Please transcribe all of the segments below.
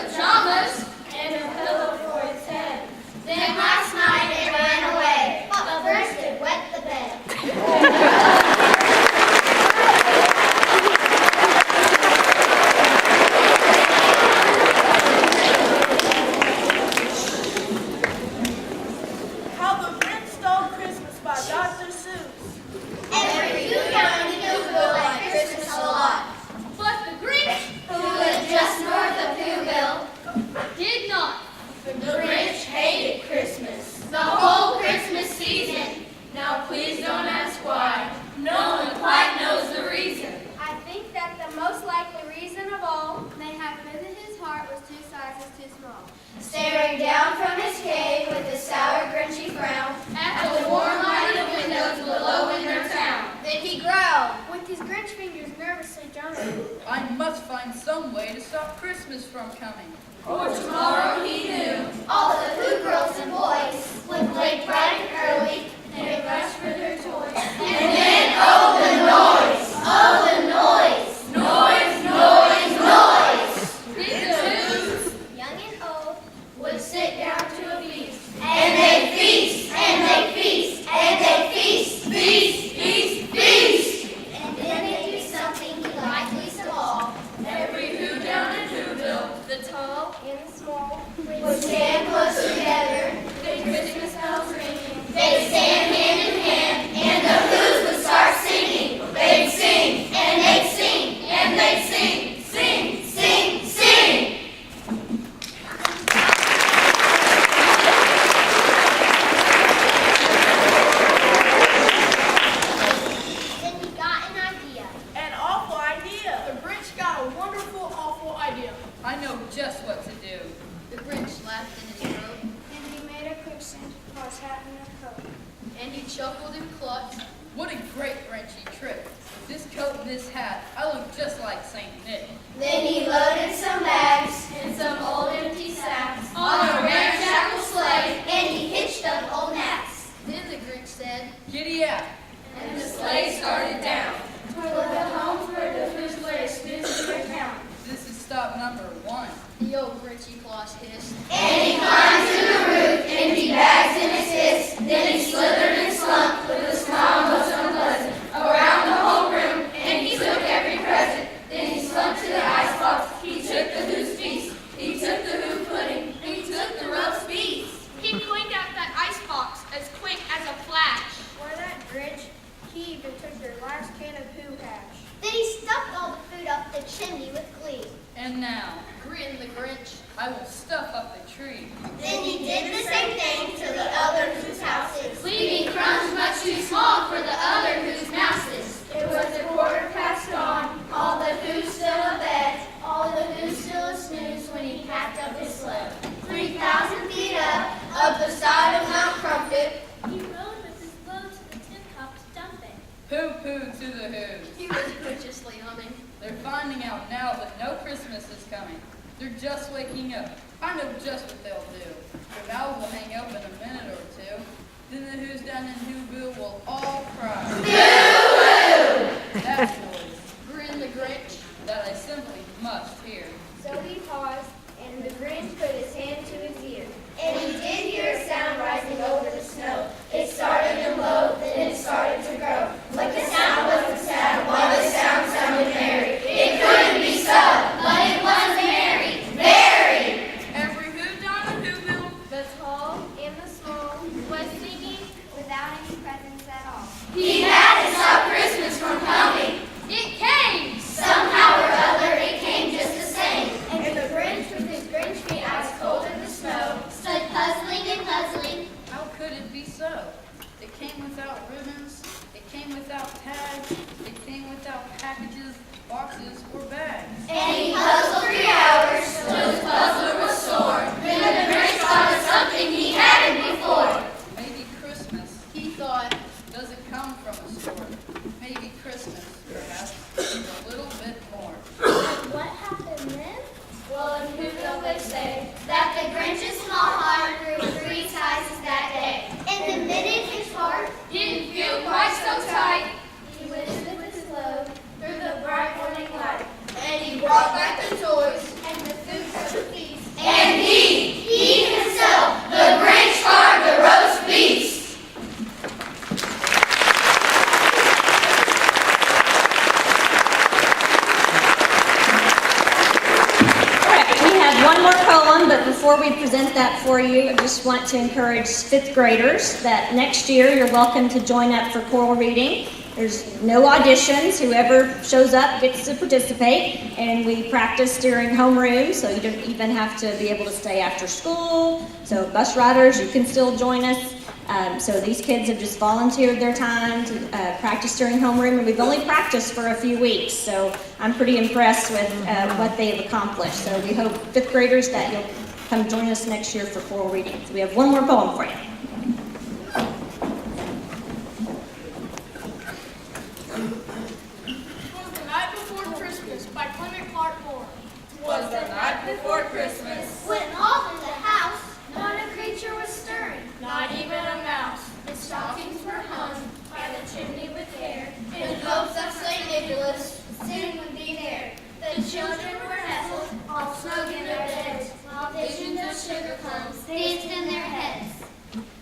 pajamas, and a pillow for its head. then last night it ran away, but first it wet the bed. How the Grinch Stole Christmas by Dr. Seuss. Every you young knew will like Christmas a lot, But the Grinch who lived just north of Whoville. did not. The Grinch hated Christmas. The whole Christmas season. Now please don't ask why. No one quite knows the reason. I think that the most likely reason of all may have been that his heart was 2 sizes too small. Staring down from his cave with a sour, grinchy frown, At the warm lighted windows below in their town. then he growled. With his Grinch fingers nervously drumming. I must find some way to stop Christmas from coming. For tomorrow he knew. All the Who girls and boys would play bright and early, They rushed for their toys. and then oh the noise, oh the noise, Noise, noise, noise. Did the Who's Young and old, would sit down to a feast. and they feast, and they feast, and they feast, feast, feast, feast. And then they do something he liked least of all, Every Who down in Whoville, the tall, and the small, would stand close together, the Christmas bells ringing. they'd stand hand in hand, and the Who's would start singing. They'd sing, and they'd sing, and they'd sing, sing, sing, sing. then he got an idea. An awful idea. The Grinch got a wonderful, awful idea. I know just what to do. The Grinch laughed in his throat, And he made a quick Santa Claus hat and a coat. and he chuckled and clucked. What a great Grinchy trick. With this coat and this hat, I look just like Saint Nick. Then he loaded some bags And some old empty sacks. on a ramshackle sleigh, and he hitched up old Nats. Then the Grinch said, Giddy up. And the sleigh started down. Toward the homes where the Who's lay snoozing their town. This is stop number 1. the old Grinchy Claus hissed. And he climbed to the roof, empty bags in his fist. Then he slithered and slunk with a smile most unpleasant around the whole room, and he took every present. Then he slunk to the icebox. He took the Who's feast. He took the Who pudding. He took the roast beef. He cleaned out that icebox as quick as a flash. For that Grinch, he even took their last can of Who hash. Then he stuffed all the food up the chimney with glee. And now, Grinned the Grinch. I will stuff up the tree. Then he did the same thing to the other Who's houses. Leaving crumbs much too small for the other Who's mouses. It was 1:15 dawn. All the Who's still abed, all the Who's still a snooze when he packed up his sled. 3,000 feet up the side of Mount Crumpet, He rode with his load to the tin cups dumping. Pooh-poo to the Who's. He was graciously humming. They're finding out now that no Christmas is coming. They're just waking up. I know just what they'll do. Their mouths will hang open a minute or two. Then the Who's down in Whoville will all cry. Boo-hoo! That noise Grinned the Grinch. that I simply must hear. So he paused, and the Grinch put his hand to his ear. and he did hear a sound rising over the snow. It started in low, then it started to grow. But the sound wasn't sad, while the sound sounded merry. It couldn't be so, but it was merry, very. Every Who down in Whoville, The tall and the small was singing without any presents at all. He hadn't stopped Christmas from coming. It came! Somehow or other, it came just the same. And the Grinch, with his Grinch feet Ice cold in the snow, stood puzzling and puzzling. how could it be so? It came without ribbons, it came without tags, it came without packages, boxes, or bags. And he puzzled 3 hours, till his puzzler was sore. Then the Grinch thought of something he hadn't before. Maybe Christmas He thought, doesn't come from a store. Maybe Christmas, perhaps, is a little bit more. What happened then? Well, in Whoville they say that the Grinch's small heart grew 3 sizes that day. And the minute his heart didn't feel quite so tight. He lifted with his load, through the bright morning light, and he brought back the toys and the food for the feast. one more poem, but before we present that for you, I just want to encourage fifth graders that next year you're welcome to join up for choral reading. There's no auditions. Whoever shows up gets to participate, and we practice during homeroom, so you don't even have to be able to stay after school. So bus riders, you can still join us. So these kids have just volunteered their time to practice during homeroom, and we've only practiced for a few weeks, so I'm pretty impressed with what they've accomplished. So we hope fifth graders that you'll come join us next year for choral reading. So we have one more poem for you. Was the night before Christmas, When all through the house, not a creature was stirring. not even a mouse, The stockings were hung by the chimney with care. in hopes of St. Nicholas, Soon would be there. The children were nestled, all snug in their beds, while visions of sugar plums danced in their heads.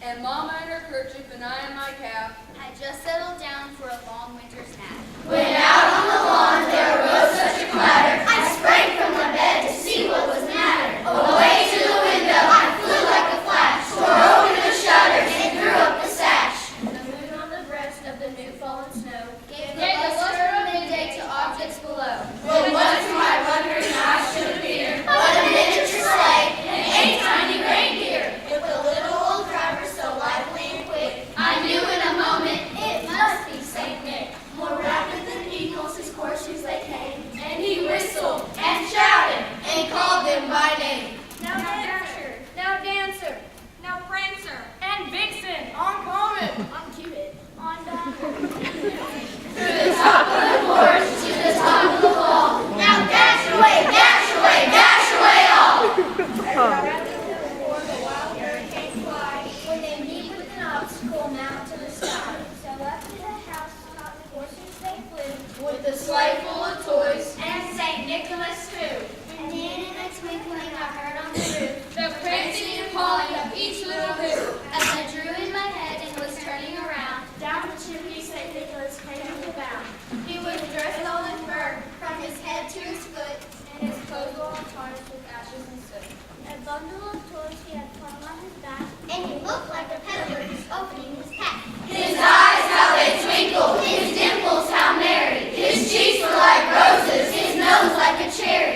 and Mama in her kerchief and I in my cap, I just settled down for a long winter's nap. When out on the lawn there arose such a clatter, I sprang from the bed to see what was the matter. Away to the window I flew like a flash, tore open the shutters and threw up the sash. the moon on the breast of the new fallen snow, Gave the luster of midday to objects below. When what to my wondering eyes should appear but a miniature sleigh and 8 tiny reindeer, with a little old driver so lively and quick. I knew in a moment it must be Saint Nick. More rapid than eagles his coursers they came, and he whistled and shouted and called them by name. Now Dancer, now Dancer, now Prancer, and Vixen, on Comet, on Cupid, on Donner. To the top of the porch, to the top of the wall. Now dash away all. Before the wild hurricanes fly, when they meet with an obstacle mount to the sky. So up to the house top the horses they flew, with the sleigh full of toys, And Saint Nicholas too. and then in a twinkling I heard on the roof the prancing and calling of each little who. As I drew in my head and was turning around, down the chimney Saint Nicholas came to bound. He was dressed all in fur, from his head to his foot. And his clothes were all tarnished with ashes and soot. A bundle of toys he had flung on his back, And he looked like a peddler who's opening his pack. His eyes, how they twinkled, His dimples how merry, his cheeks were like roses, his nose like a cherry.